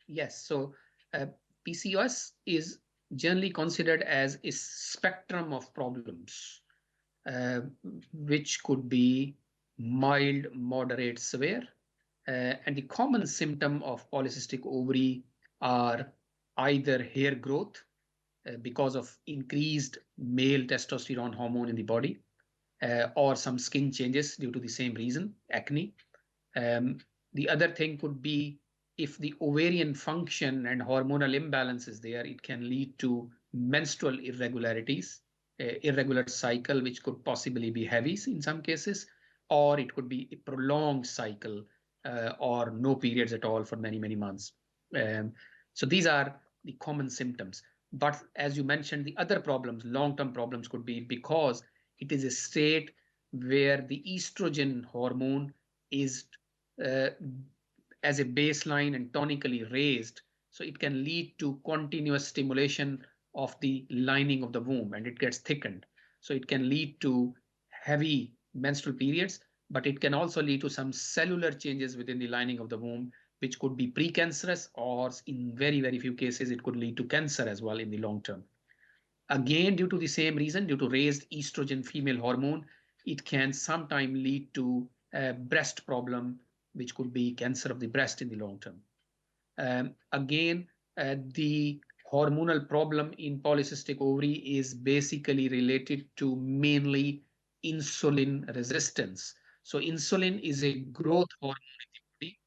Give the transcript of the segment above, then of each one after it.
Yes, so PCOS is generally considered as a spectrum of problems, uh, which could be mild, moderate, severe. And the common symptom of polycystic ovary are either hair growth because of increased male testosterone hormone in the body, or some skin changes due to the same reason, acne. Um, the other thing could be if the ovarian function and hormonal imbalance is there, it can lead to menstrual irregularities, irregular cycle, which could possibly be heavy in some cases, or it could be a prolonged cycle or no periods at all for many, many months. Um, so these are the common symptoms. But as you mentioned, the other problems, long-term problems could be because it is a state where the estrogen hormone is uh, as a baseline and tonically raised. So it can lead to continuous stimulation of the lining of the womb and it gets thickened. So it can lead to heavy menstrual periods, but it can also lead to some cellular changes within the lining of the womb, which could be precancerous, or in very, very few cases, it could lead to cancer as well in the long term. Again, due to the same reason, due to raised estrogen female hormone, it can sometimes lead to a breast problem, which could be cancer of the breast in the long term. Again, the hormonal problem in polycystic ovary is basically related to mainly insulin resistance. So insulin is a growth hormone in the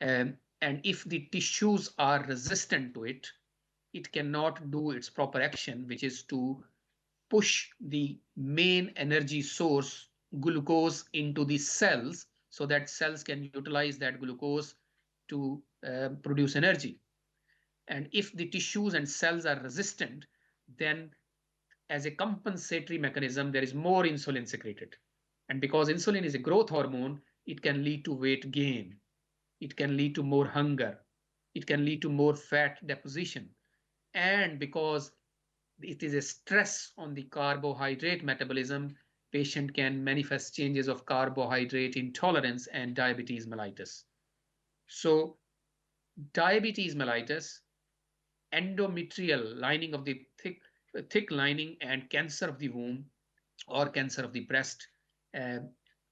body, and if the tissues are resistant to it, it cannot do its proper action, which is to push the main energy source, glucose, into the cells so that cells can utilize that glucose to produce energy. And if the tissues and cells are resistant, then as a compensatory mechanism, there is more insulin secreted. And because insulin is a growth hormone, it can lead to weight gain. It can lead to more hunger. It can lead to more fat deposition. And because it is a stress on the carbohydrate metabolism, patient can manifest changes of carbohydrate intolerance and diabetes mellitus. So diabetes mellitus, endometrial lining of the thick lining, and cancer of the womb or cancer of the breast. Uh,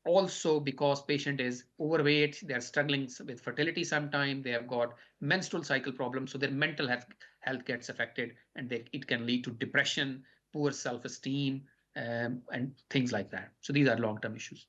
Also, because patient is overweight, they're struggling with fertility sometime, they have got menstrual cycle problems, so their mental health gets affected, and it can lead to depression, poor self-esteem, and things like that. So these are long-term issues.